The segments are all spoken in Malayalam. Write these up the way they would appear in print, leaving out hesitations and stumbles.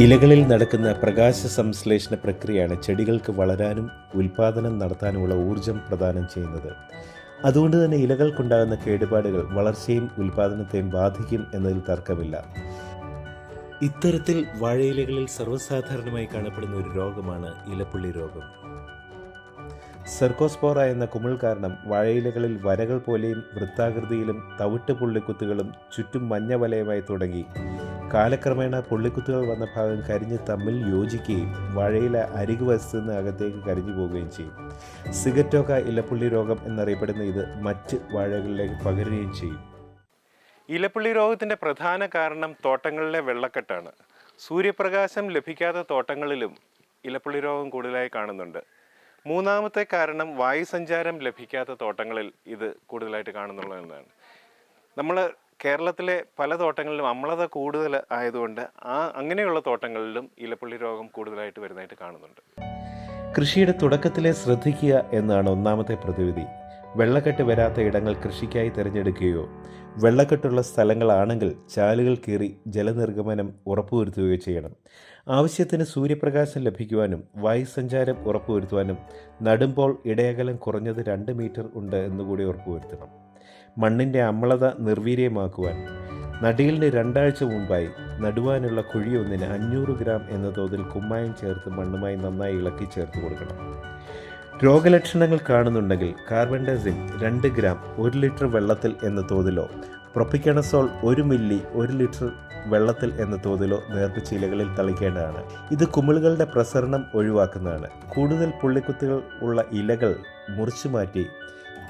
ഇലകളിൽ നടക്കുന്ന പ്രകാശ സംശ്ലേഷണ പ്രക്രിയയാണ് ചെടികൾക്ക് വളരാനും ഉൽപാദനം നടത്താനുമുള്ള ഊർജം പ്രദാനം ചെയ്യുന്നത്. അതുകൊണ്ട് തന്നെ ഇലകൾക്കുണ്ടാകുന്ന കേടുപാടുകൾ വളർച്ചയും ഉൽപാദനത്തെയും ബാധിക്കും എന്നതിൽ തർക്കമില്ല. ഇത്തരത്തിൽ വാഴയിലകളിൽ സർവ്വസാധാരണമായി കാണപ്പെടുന്ന ഒരു രോഗമാണ് ഇലപ്പുള്ളി രോഗം. സെർക്കോസ്പോറ എന്ന കുമിൾ കാരണം വാഴയിലകളിൽ വരകൾ പോലെയും വൃത്താകൃതിയിലും തവിട്ട് പുള്ളിക്കുത്തുകളും ചുറ്റും മഞ്ഞ വലയമായി തുടങ്ങി കാലക്രമേണ പുള്ളിക്കുത്തുകൾ വന്ന ഭാഗം കരിഞ്ഞ് തമ്മിൽ യോജിക്കുകയും വാഴയില അരികുവശത്തുനിന്ന് അകത്തേക്ക് കരിഞ്ഞു പോവുകയും ചെയ്യും. സിഗറ്റോക്ക ഇലപ്പുള്ളി രോഗം എന്നറിയപ്പെടുന്ന ഇത് മറ്റ് വാഴകളിലേക്ക് പകരുകയും ചെയ്യും. ഇലപ്പുള്ളി രോഗത്തിൻ്റെ പ്രധാന കാരണം തോട്ടങ്ങളിലെ വെള്ളക്കെട്ടാണ്. സൂര്യപ്രകാശം ലഭിക്കാത്ത തോട്ടങ്ങളിലും ഇലപ്പുള്ളി രോഗം കൂടുതലായി കാണുന്നുണ്ട്. മൂന്നാമത്തെ കാരണം വായുസഞ്ചാരം ലഭിക്കാത്ത തോട്ടങ്ങളിൽ ഇത് കൂടുതലായിട്ട് കാണുന്നുള്ളതാണ്. നമ്മൾ കേരളത്തിലെ പല തോട്ടങ്ങളിലും അമ്ലത കൂടുതൽ ആയതുകൊണ്ട് അങ്ങനെയുള്ള തോട്ടങ്ങളിലും ഇലപ്പുള്ളി രോഗം കൂടുതലായിട്ട് വരുന്നതായിട്ട് കാണുന്നുണ്ട്. കൃഷിയുടെ തുടക്കത്തിലെ ശ്രദ്ധിക്കുക എന്നാണ് ഒന്നാമത്തെ പ്രതിവിധി. വെള്ളക്കെട്ട് വരാത്ത ഇടങ്ങൾ കൃഷിക്കായി തിരഞ്ഞെടുക്കുകയോ വെള്ളക്കെട്ടുള്ള സ്ഥലങ്ങളാണെങ്കിൽ ചാലുകൾ കീറി ജലനിർഗമനം ഉറപ്പുവരുത്തുകയോ ചെയ്യണം. ആവശ്യത്തിന് സൂര്യപ്രകാശം ലഭിക്കുവാനും വായുസഞ്ചാരം ഉറപ്പുവരുത്തുവാനും നടുമ്പോൾ ഇടയകലം കുറഞ്ഞത് 2 മീറ്റർ ഉണ്ട് എന്നുകൂടി ഉറപ്പുവരുത്തണം. മണ്ണിൻ്റെ അമ്ലത നിർവീര്യമാക്കുവാൻ നടീലിന് 2 ആഴ്ച മുൻപായി നടുവാനുള്ള കുഴിയൊന്നിന് 500 ഗ്രാം എന്ന തോതിൽ കുമ്മായം ചേർത്ത് മണ്ണുമായി നന്നായി ഇളക്കി ചേർത്ത് കൊടുക്കണം. രോഗലക്ഷണങ്ങൾ കാണുന്നുണ്ടെങ്കിൽ കാർബൻഡാസിം 2 ഗ്രാം 1 ലിറ്റർ വെള്ളത്തിൽ എന്ന തോതിലോ പ്രൊപ്പിക്കണസോൾ 1 മില്ലി 1 ലിറ്റർ വെള്ളത്തിൽ എന്ന തോതിലോ നേർപ്പിച്ച ഇലകളിൽ തളിക്കേണ്ടതാണ്. ഇത് കുമിളുകളുടെ പ്രസരണം ഒഴിവാക്കുന്നതാണ്. കൂടുതൽ പുള്ളിക്കുത്തുകൾ ഉള്ള ഇലകൾ മുറിച്ചു മാറ്റി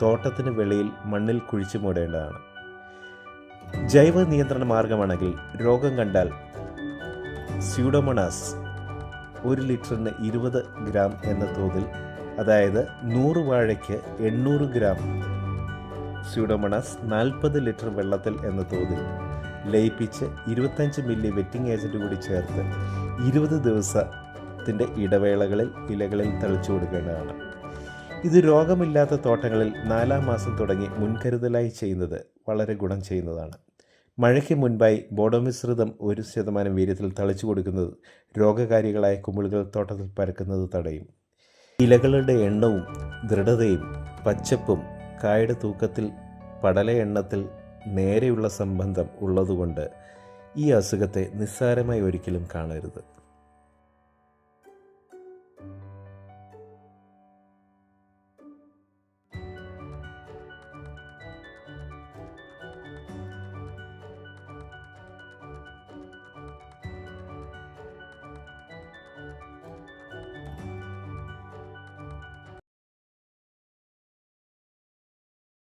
തോട്ടത്തിന് വെളിയിൽ മണ്ണിൽ കുഴിച്ചു മൂടേണ്ടതാണ്. ജൈവ നിയന്ത്രണ മാർഗമാണെങ്കിൽ രോഗം കണ്ടാൽ സ്യൂഡോമോണാസ് 1 ലിറ്ററിന് 20 ഗ്രാം എന്ന തോതിൽ, അതായത് 100 വാഴയ്ക്ക് 800 ഗ്രാം സ്യൂഡോമോണാസ് 40 ലിറ്റർ വെള്ളത്തിൽ എന്ന തോതിൽ ലയിപ്പിച്ച് 25 മില്ലി വെറ്റിംഗ് ഏജൻറ്റ് കൂടി ചേർത്ത് 20 ദിവസത്തിൻ്റെ ഇടവേളകളിൽ ഇലകളിൽ തളിച്ചു കൊടുക്കേണ്ടതാണ്. ഇത് രോഗമില്ലാത്ത തോട്ടങ്ങളിൽ 4-ാം മാസം തുടങ്ങി മുൻകരുതലായി ചെയ്യുന്നത് വളരെ ഗുണം ചെയ്യുന്നതാണ്. മഴയ്ക്ക് മുൻപായി ബോഡോമിശ്രിതം 1% വീര്യത്തിൽ തളിച്ചു കൊടുക്കുന്നത് രോഗകാരികളായ കുമിളുകൾ തോട്ടത്തിൽ പരക്കുന്നത് തടയും. ഇലകളുടെ എണ്ണവും ദൃഢതയും പച്ചപ്പും കായുടെ തൂക്കത്തിൽ പടല എണ്ണത്തിൽ നേരെയുള്ള സംബന്ധം ഉള്ളതുകൊണ്ട് ഈ അസുഖത്തെ നിസ്സാരമായി ഒരിക്കലും കാണരുത്.